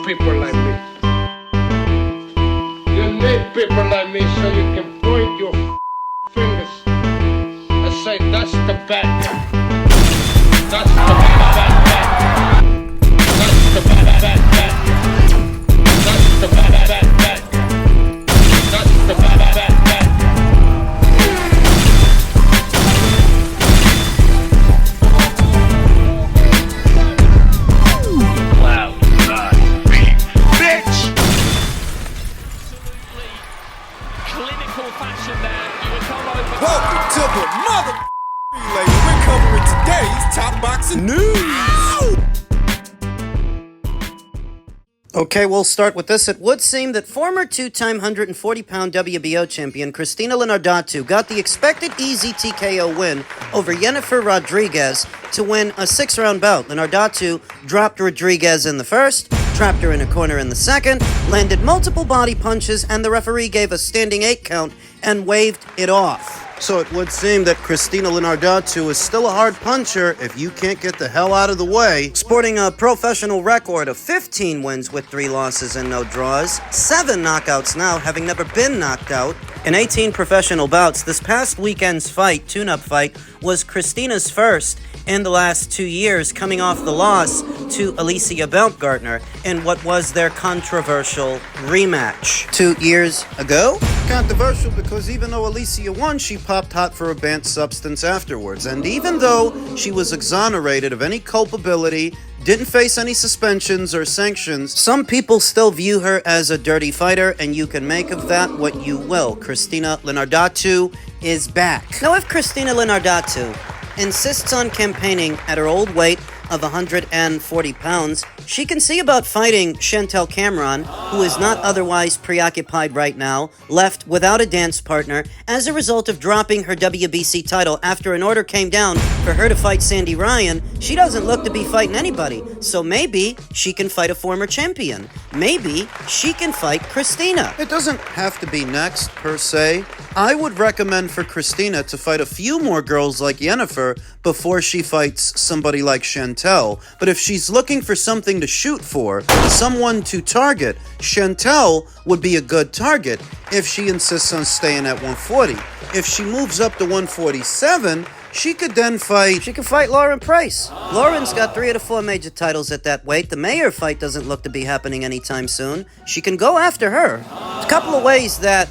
people like me. You need people like me so you can point your fingers and say, that's the bad guy. That's the bad guy. That's the bad guy. That's the bad guy. That's the bad guy. Welcome to the mother relay. We're covering today's top boxing news. Okay, we'll start with this. It would seem that former two-time 140-pound WBO champion Christina Lenardatu got the expected easy TKO win over Yennefer Rodriguez to win a 6-round bout. Linardatou dropped Rodriguez in the first, trapped her in a corner in the second, landed multiple body punches, and the referee gave a standing 8 count and waved it off. So it would seem that Christina Lenardatu is still a hard puncher if you can't get the hell out of the way. Sporting a professional record of 15 wins with 3 losses and no draws, 7 knockouts now, having never been knocked out. In 18 professional bouts, this past weekend's fight, tune-up fight, was Christina's first in the last 2 years, coming off the loss to Alicia Baumgartner in what was their controversial rematch 2 years ago. Controversial because even though Alicia won, she popped hot for a banned substance afterwards. And even though she was exonerated of any culpability, didn't face any suspensions or sanctions, some people still view her as a dirty fighter, and you can make of that what you will. Christina Lenardatu is back. Now, if Christina Lenardatu insists on campaigning at her old weight of 140 pounds, she can see about fighting Chantel Cameron, who is not otherwise preoccupied right now, left without a dance partner as a result of dropping her WBC title after an order came down for her to fight Sandy Ryan. She doesn't look to be fighting anybody, so maybe she can fight a former champion. Maybe she can fight Christina. It doesn't have to be next, per se. I would recommend for Christina to fight a few more girls like Yennefer before she fights somebody like Chantel. But if she's looking for something to shoot for, someone to target, Chantel would be a good target if she insists on staying at 140. If she moves up to 147, she could then fight... She could fight Lauren Price. Lauren's got 3 out of 4 major titles at that weight. The Mayer fight doesn't look to be happening anytime soon. She can go after her. There's a couple of ways that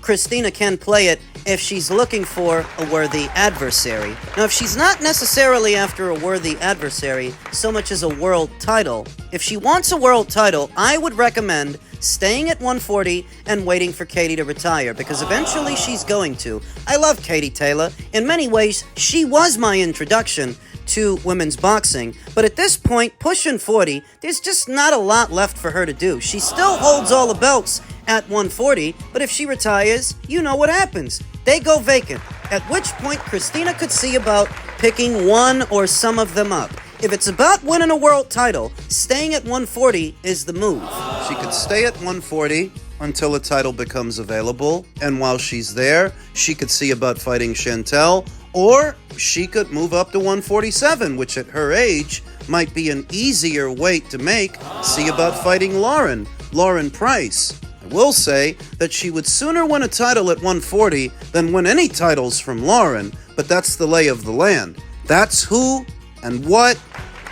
Christina can play it if she's looking for a worthy adversary. Now, if she's not necessarily after a worthy adversary so much as a world title, if she wants a world title, I would recommend staying at 140 and waiting for Katie to retire, because eventually she's going to. I love Katie Taylor. In many ways, she was my introduction to women's boxing, but at this point, pushing 40, there's just not a lot left for her to do. She still holds all the belts at 140, but if she retires, you know what happens. They go vacant, at which point Christina could see about picking one or some of them up. If it's about winning a world title, staying at 140 is the move. She could stay at 140 until a title becomes available, and while she's there, she could see about fighting Chantel, or she could move up to 147, which at her age might be an easier weight to make, see about fighting Lauren Price. I will say that she would sooner win a title at 140 than win any titles from Lauren, but that's the lay of the land. That's who and what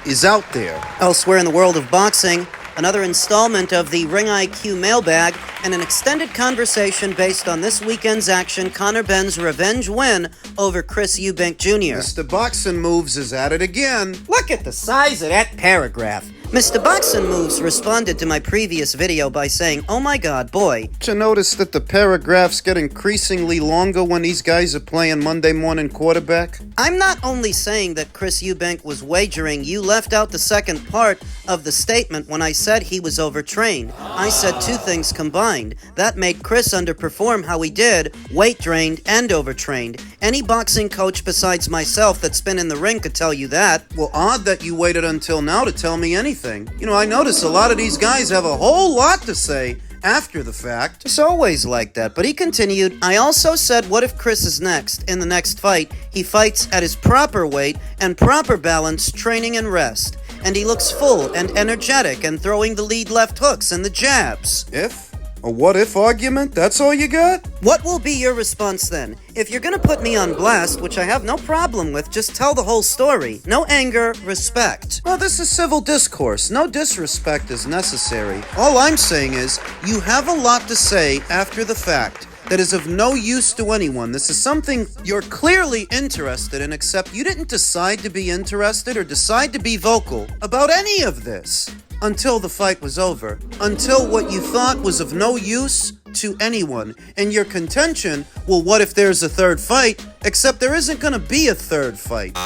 is out there. Elsewhere in the world of boxing, another installment of the Ring IQ mailbag and an extended conversation based on this weekend's action, Conor Benn's revenge win over Chris Eubank Jr. Mr. Boxing Moves is at it again. Look at the size of that paragraph. Mr. Boxing Moves responded to my previous video by saying, "Oh my god, boy." Did you notice that the paragraphs get increasingly longer when these guys are playing Monday morning quarterback? I'm not only saying that Chris Eubank was wagering, you left out the second part of the statement when I said he was overtrained. I said 2 things combined. That made Chris underperform how he did, weight drained and overtrained. Any boxing coach besides myself that's been in the ring could tell you that. Well, odd that you waited until now to tell me anything. You know, I notice a lot of these guys have a whole lot to say after the fact. It's always like that. But he continued, I also said, what if Chris is next? In the next fight, he fights at his proper weight and proper balance, training and rest. and he looks full and energetic and throwing the lead left hooks and the jabs. If? A what-if argument? That's all you got? What will be your response then? If you're gonna put me on blast, which I have no problem with, just tell the whole story. No anger, respect. Well, this is civil discourse. No disrespect is necessary. All I'm saying is, you have a lot to say after the fact that is of no use to anyone. This is something you're clearly interested in, except you didn't decide to be interested or decide to be vocal about any of this until the fight was over, until what you thought was of no use to anyone. And your contention, well, what if there's a third fight? Except there isn't gonna be a third fight.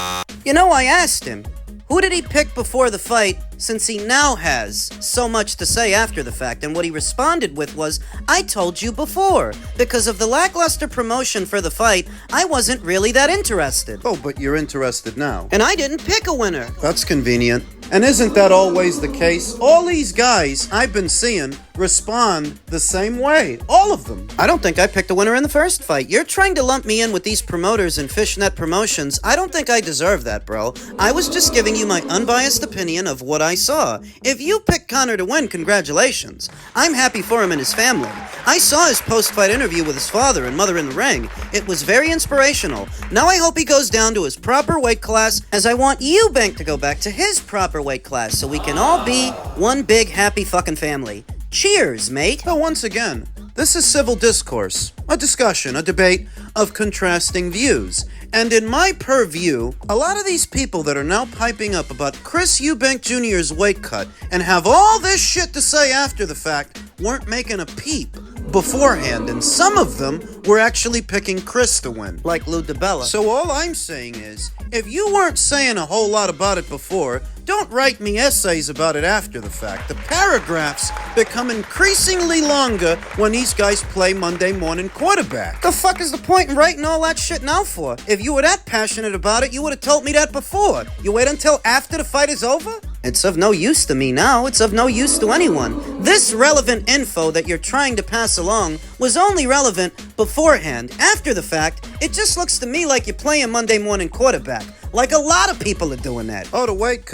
You know, I asked him, who did he pick before the fight, since he now has so much to say after the fact? And what he responded with was, I told you before. Because of the lackluster promotion for the fight, I wasn't really that interested. Oh, but you're interested now. And I didn't pick a winner. That's convenient. And isn't that always the case? All these guys I've been seeing respond the same way. All of them. I don't think I picked a winner in the first fight. You're trying to lump me in with these promoters and fishnet promotions. I don't think I deserve that, bro. I was just giving you my unbiased opinion of what I saw. If you picked Conor to win, congratulations. I'm happy for him and his family. I saw his post-fight interview with his father and mother in the ring. It was very inspirational. Now I hope he goes down to his proper weight class, as I want Eubank to go back to his proper weight class so we can all be one big happy fucking family. Cheers, mate. But once again, this is civil discourse, a discussion, a debate of contrasting views. And in my purview, a lot of these people that are now piping up about Chris Eubank Jr.'s weight cut and have all this shit to say after the fact weren't making a peep beforehand, and some of them were actually picking Chris to win. Like Lou DiBella. So all I'm saying is, if you weren't saying a whole lot about it before, don't write me essays about it after the fact. The paragraphs become increasingly longer when these guys play Monday morning quarterback. The fuck is the point in writing all that shit now for? If you were that passionate about it, you would have told me that before. You wait until after the fight is over? It's of no use to me now. It's of no use to anyone. This relevant info that you're trying to pass along was only relevant beforehand. After the fact, it just looks to me like you're playing Monday morning quarterback. Like a lot of people are doing that. Oh, the weight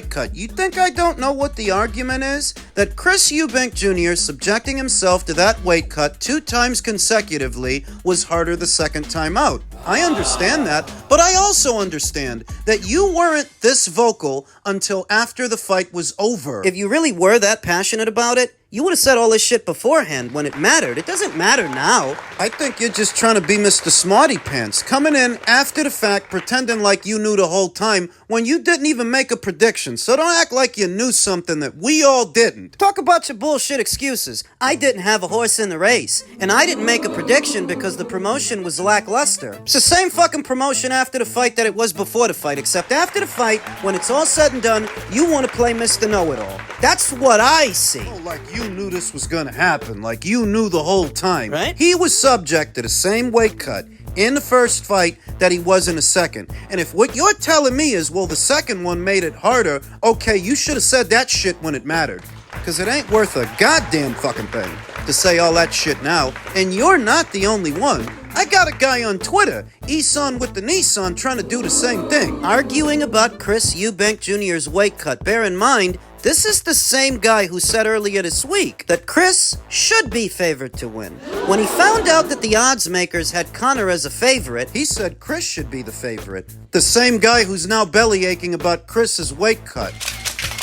cut. You think I don't know what the argument is? That Chris Eubank Jr. subjecting himself to that weight cut 2 times consecutively was harder the second time out. I understand that, but I also understand that you weren't this vocal until after the fight was over. If you really were that passionate about it, you would have said all this shit beforehand when it mattered. It doesn't matter now. I think you're just trying to be Mr. Smarty Pants, coming in after the fact, pretending like you knew the whole time when you didn't even make a prediction. So don't act like you knew something that we all didn't. Talk about your bullshit excuses. I didn't have a horse in the race, and I didn't make a prediction because the promotion was lackluster. It's the same fucking promotion after the fight that it was before the fight, except after the fight, when it's all said and done, you want to play Mr. Know-It-All. That's what I see. Oh, like you knew this was gonna happen, like you knew the whole time. Right? He was subject to the same weight cut in the first fight that he was in the second. And if what you're telling me is, well, the second one made it harder, okay, you should have said that shit when it mattered. Because it ain't worth a goddamn fucking thing to say all that shit now. And you're not the only one. I got a guy on Twitter, Eson with the Nissan, trying to do the same thing. Arguing about Chris Eubank Jr.'s weight cut. Bear in mind, this is the same guy who said earlier this week that Chris should be favored to win. When he found out that the odds makers had Conor as a favorite, he said Chris should be the favorite. The same guy who's now belly aching about Chris's weight cut.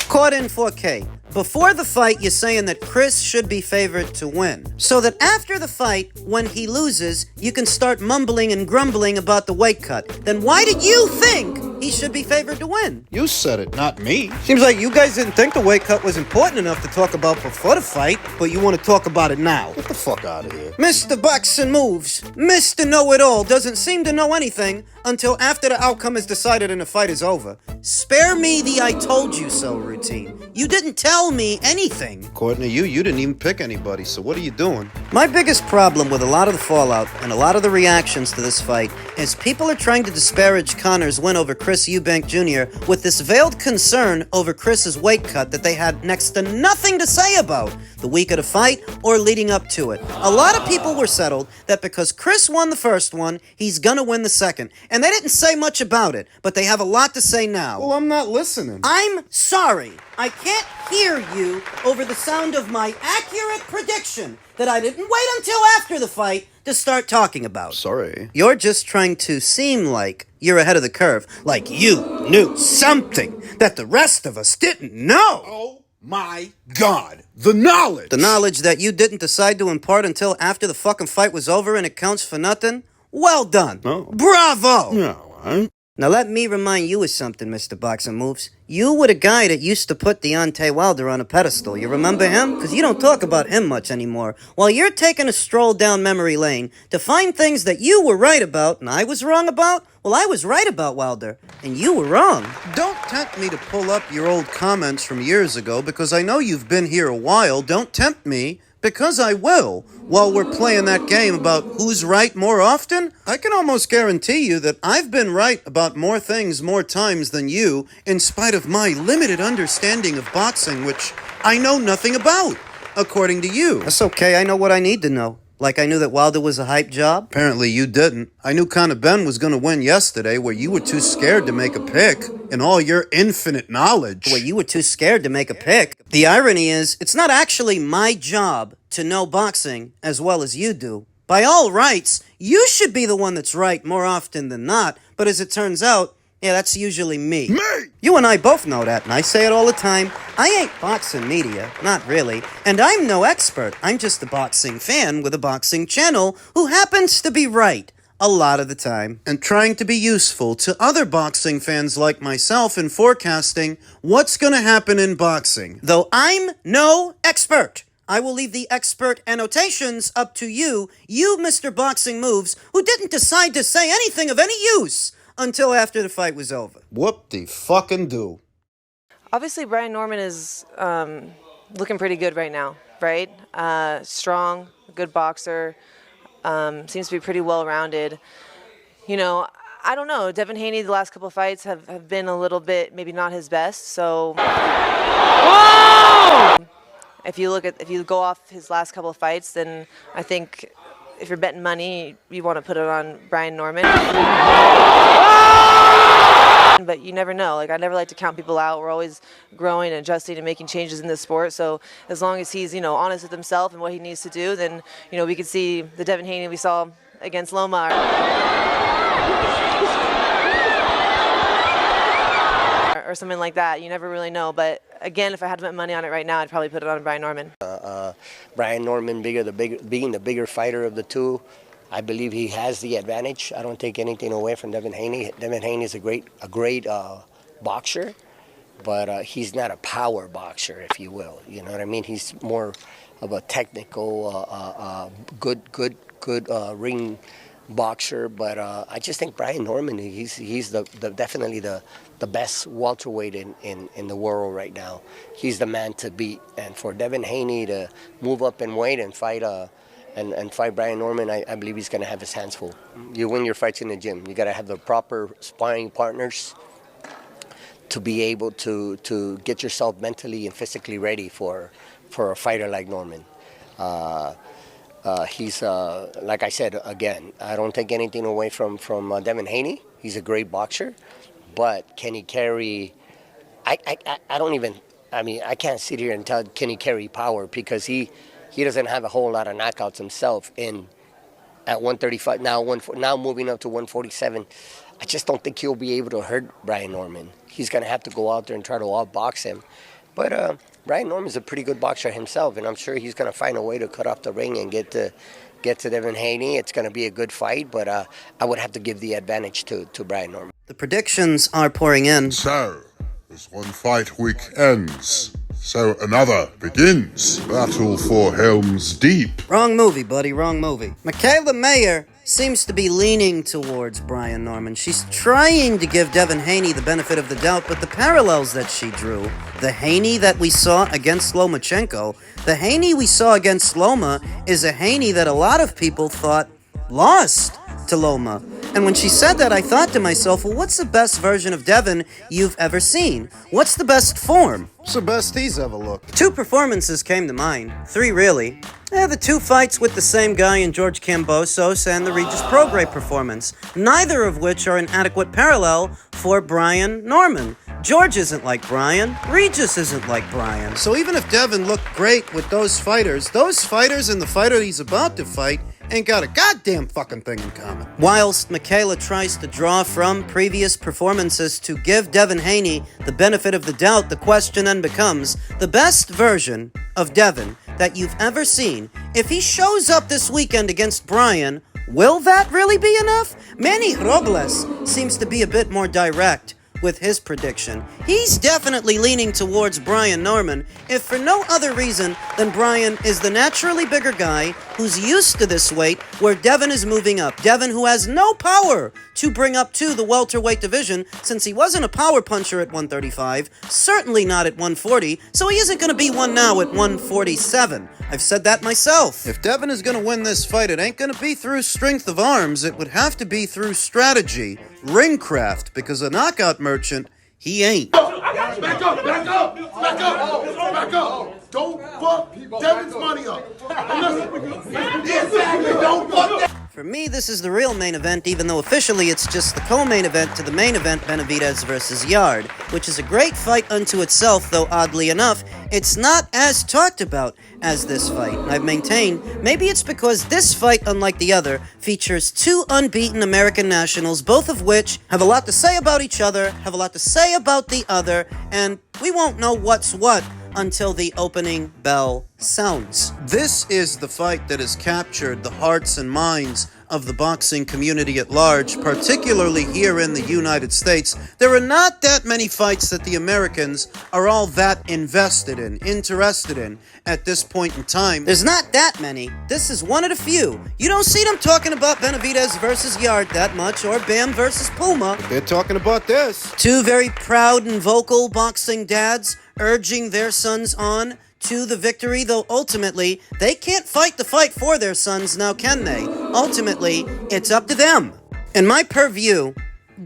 Caught in 4K. Before the fight, you're saying that Chris should be favored to win. So that after the fight, when he loses, you can start mumbling and grumbling about the weight cut. Then why did you think he should be favored to win? You said it, not me. Seems like you guys didn't think the weight cut was important enough to talk about before the fight, but you want to talk about it now. Get the fuck out of here. Mr. Boxing Moves, Mr. Know-It-All doesn't seem to know anything until after the outcome is decided and the fight is over. Spare me the I told you so routine. You didn't tell me anything. According to you, you didn't even pick anybody, so what are you doing? My biggest problem with a lot of the fallout and a lot of the reactions to this fight is people are trying to disparage Conor's win over Chris Eubank Jr. with this veiled concern over Chris's weight cut that they had next to nothing to say about the week of the fight or leading up to it. A lot of people were settled that because Chris won the first one, he's gonna win the second. And they didn't say much about it, but they have a lot to say now. Well, I'm not listening. I'm sorry. I can't hear you over the sound of my accurate prediction that I didn't wait until after the fight to start talking about. Sorry. You're just trying to seem like you're ahead of the curve, like you knew something that the rest of us didn't know. Oh my God, the knowledge! The knowledge that you didn't decide to impart until after the fucking fight was over and it counts for nothing? Well done. Oh. Bravo! No, I... Now let me remind you of something, Mr. Boxing Moves. You were the guy that used to put Deontay Wilder on a pedestal. You remember him? Because you don't talk about him much anymore. While you're taking a stroll down memory lane to find things that you were right about and I was wrong about, well, I was right about Wilder, and you were wrong. Don't tempt me to pull up your old comments from years ago because I know you've been here a while. Don't tempt me because I will. While we're playing that game about who's right more often, I can almost guarantee you that I've been right about more things more times than you, in spite of my limited understanding of boxing, which I know nothing about, according to you. That's okay, I know what I need to know. Like I knew that Wilder was a hype job? Apparently you didn't. I knew Conor Benn was going to win yesterday where you were too scared to make a pick in all your infinite knowledge. Well, you were too scared to make a pick. The irony is, it's not actually my job to know boxing as well as you do. By all rights, you should be the one that's right more often than not, but as it turns out, yeah, that's usually me. You and I both know that, and I say it all the time. I ain't boxing media, not really, and I'm no expert. I'm just a boxing fan with a boxing channel who happens to be right a lot of the time. And trying to be useful to other boxing fans like myself in forecasting what's going to happen in boxing. Though I'm no expert, I will leave the expert annotations up to you, Mr. Boxing Moves, who didn't decide to say anything of any use until after the fight was over. Whoop-de-fucking-do. Obviously, Brian Norman is looking pretty good right now, right? Strong, good boxer, seems to be pretty well-rounded. You know, I don't know. Devin Haney, the last couple of fights have been a little bit, maybe not his best. So, if you go off his last couple of fights, then I think if you're betting money, you want to put it on Brian Norman. But you never know. Like, I never like to count people out. We're always growing and adjusting and making changes in this sport. So as long as he's, honest with himself and what he needs to do, then, we could see the Devin Haney we saw against Loma. Or something like that. You never really know. But again, if I had to bet money on it right now, I'd probably put it on Brian Norman. Brian Norman being the bigger fighter of the two, I believe he has the advantage. I don't take anything away from Devin Haney. Devin Haney is a great boxer, but he's not a power boxer, if you will. You know what I mean? He's more of a technical, good ring boxer. But I just think Brian Norman, he's definitely the best welterweight in the world right now. He's the man to beat. And for Devin Haney to move up in weight and fight fight Brian Norman, I believe he's going to have his hands full. You win your fights in the gym. You got to have the proper sparring partners to be able to get yourself mentally and physically ready for a fighter like Norman. He's like I said again, I don't take anything away from Devin Haney. He's a great boxer, but can he carry? I can't sit here and tell can he carry power because he doesn't have a whole lot of knockouts himself at 135. Now moving up to 147. I just don't think he'll be able to hurt Brian Norman. He's going to have to go out there and try to outbox him. But Brian Norman's a pretty good boxer himself, and I'm sure he's going to find a way to cut off the ring and get to Devin Haney. It's going to be a good fight, but I would have to give the advantage to Brian Norman. The predictions are pouring in. So, as one fight week ends, so another begins. Battle for Helm's Deep. Wrong movie, buddy, wrong movie. Michaela Mayer seems to be leaning towards Brian Norman. She's trying to give Devin Haney the benefit of the doubt, but the parallels that she drew, the Haney that we saw against Lomachenko, the Haney we saw against Loma is a Haney that a lot of people thought lost to Loma. And when she said that, I thought to myself, well, what's the best version of Devin you've ever seen? What's the best form? It's the best he's ever looked. 2 performances came to mind. 3, really. The 2 fights with the same guy in George Kambosos and the Regis Prograis performance, neither of which are an adequate parallel for Brian Norman. George isn't like Brian. Regis isn't like Brian. So even if Devin looked great with those fighters and the fighter he's about to fight ain't got a goddamn fucking thing in common. Whilst Michaela tries to draw from previous performances to give Devin Haney the benefit of the doubt, the question then becomes, the best version of Devin that you've ever seen, if he shows up this weekend against Brian, will that really be enough? Manny Robles seems to be a bit more direct with his prediction. He's definitely leaning towards Brian Norman, if for no other reason than Brian is the naturally bigger guy who's used to this weight where Devin is moving up. Devin, who has no power to bring up to the welterweight division since he wasn't a power puncher at 135, certainly not at 140, so he isn't going to be one now at 147. I've said that myself. If Devin is going to win this fight, it ain't going to be through strength of arms. It would have to be through strategy, ringcraft, because a knockout merchant, he ain't. Back up! Back up! Back up! Don't fuck Devin's money up. Exactly, don't fuck that. For me, this is the real main event, even though officially it's just the co-main event to the main event, Benavidez versus Yard, which is a great fight unto itself, though oddly enough, it's not as talked about as this fight. I've maintained, maybe it's because this fight, unlike the other, features 2 unbeaten American nationals, both of which have a lot to say about each other, have a lot to say about the other, and we won't know what's what until the opening bell sounds. This is the fight that has captured the hearts and minds of the boxing community at large, particularly here in the United States. There are not that many fights that the Americans are all that invested in, interested in at this point in time. There's not that many. This is one of the few. You don't see them talking about Benavidez versus Yard that much, or Bam versus Puma. They're talking about this. 2 very proud and vocal boxing dads urging their sons on to the victory, though ultimately, they can't fight the fight for their sons, now can they? Ultimately, it's up to them. In my purview,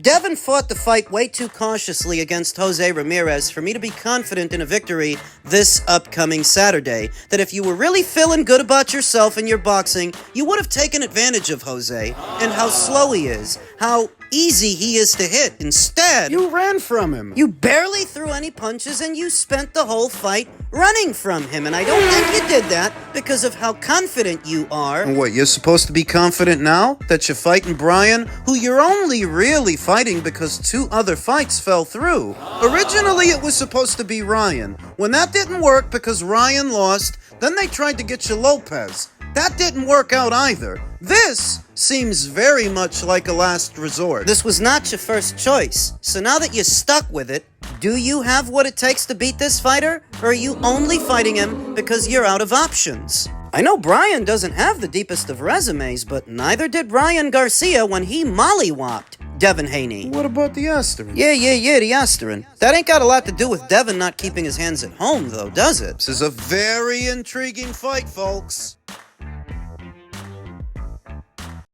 Devin fought the fight way too cautiously against Jose Ramirez for me to be confident in a victory this upcoming Saturday. That if you were really feeling good about yourself and your boxing, you would have taken advantage of Jose and how slow he is, how easy he is to hit. Instead, You ran from him. you barely threw any punches and you spent the whole fight running from him. And I don't think you did that because of how confident you are. And what, you're supposed to be confident now that you're fighting Brian, who you're only really fighting because 2 other fights fell through? Originally, it was supposed to be Ryan. When that didn't work because Ryan lost, then they tried to get you Lopez. That didn't work out either. This seems very much like a last resort. This was not your first choice. So now that you're stuck with it, do you have what it takes to beat this fighter? Or are you only fighting him because you're out of options? I know Brian doesn't have the deepest of resumes, but neither did Ryan Garcia when he mollywopped Devin Haney. What about the Asterin? Yeah, the Asterin. That ain't got a lot to do with Devin not keeping his hands at home, though, does it? This is a very intriguing fight, folks.